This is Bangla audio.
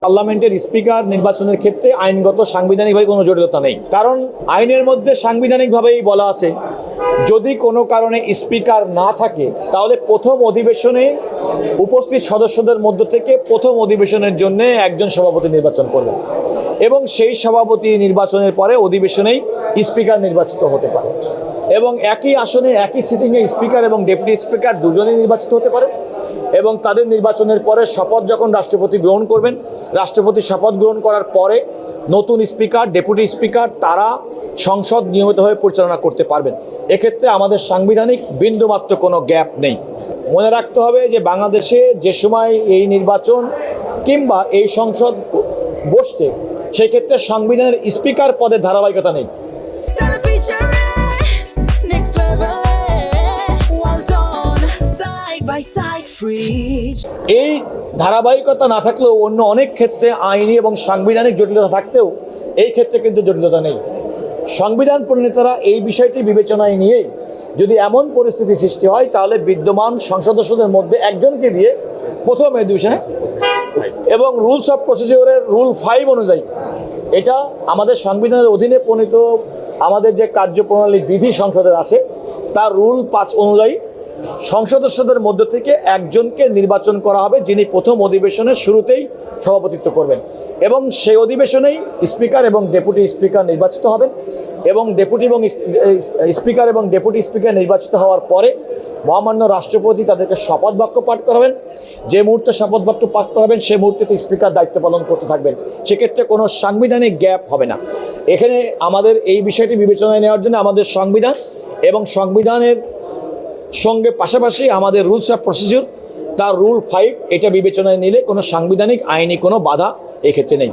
পার্লামেন্টের স্পিকার নির্বাচনের ক্ষেত্রে আইনগত সাংবিধানিকভাবে কোনো জটিলতা নেই, কারণ আইনের মধ্যে সাংবিধানিকভাবেই বলা আছে যদি কোনো কারণে স্পিকার না থাকে তাহলে প্রথম অধিবেশনে উপস্থিত সদস্যদের মধ্য থেকে প্রথম অধিবেশনের জন্য একজন সভাপতি নির্বাচন করবেন এবং সেই সভাপতি নির্বাচনের পরে অধিবেশনেই স্পিকার নির্বাচিত হতে পারে এবং একই আসনে একই সিটিংয়ে স্পিকার এবং ডেপুটি স্পিকার দুজনেই নির্বাচিত হতে পারে এবং তাদের নির্বাচনের পরে শপথ যখন রাষ্ট্রপতি গ্রহণ করবেন, রাষ্ট্রপতি শপথ গ্রহণ করার পরে নতুন স্পিকার, ডেপুটি স্পিকার তারা সংসদ নিয়মিতভাবে পরিচালনা করতে পারবেন। এক্ষেত্রে আমাদের সাংবিধানিক বিন্দুমাত্র কোনো গ্যাপ নেই। মনে রাখতে হবে যে বাংলাদেশে যে সময় এই নির্বাচন কিংবা এই সংসদ বসতে, সেই ক্ষেত্রে সংবিধানের স্পিকার পদের ধারাবাহিকতা নেই। এই ধারাবাহিকতা না থাকলেও অন্য অনেক ক্ষেত্রে আইনি এবং সাংবিধানিক জটিলতা থাকতেও এই ক্ষেত্রে কিন্তু জটিলতা নেই। সংবিধান প্রণেতারা এই বিষয়টি বিবেচনায় নিয়েই যদি এমন পরিস্থিতি সৃষ্টি হয় তাহলে বিদ্যমান সংসদ সদস্যদের মধ্যে একজনকে দিয়ে প্রথম অধিবেশনে এবং রুলস অফ প্রসিডিওরের রুল 5 অনুযায়ী, এটা আমাদের সংবিধানের অধীনে প্রণীত আমাদের যে কার্যপ্রণালী বিধি সংসদের আছে তার রুল 5 অনুযায়ী সংসদ সদস্যদের মধ্য থেকে একজনকে নির্বাচন করা হবে যিনি প্রথম অধিবেশনের শুরুতেই সভাপতিত্ব করবেন এবং সেই অধিবেশনেই স্পিকার এবং ডেপুটি স্পিকার নির্বাচিত হবেন এবং স্পিকার এবং ডেপুটি স্পিকার নির্বাচিত হওয়ার পরে মহামান্য রাষ্ট্রপতি তাদেরকে শপথ বাক্য পাঠ করাবেন। যে মুহূর্তে শপথ বাক্য পাঠ করাবেন সেই মুহূর্তে স্পিকার দায়িত্ব পালন করতে থাকবেন। সেক্ষেত্রে কোনো সাংবিধানিক গ্যাপ হবে না। এখানে আমাদের এই বিষয়টি বিবেচনায় নেওয়ার জন্য আমাদের সংবিধান এবং সংবিধানের সঙ্গে পাশাপাশি আমাদের রুলস অফ প্রসিডিওর তার রুল 5 এটা বিবেচনায় নিলে কোনো সাংবিধানিক আইনি কোনো বাধা এক্ষেত্রে নেই।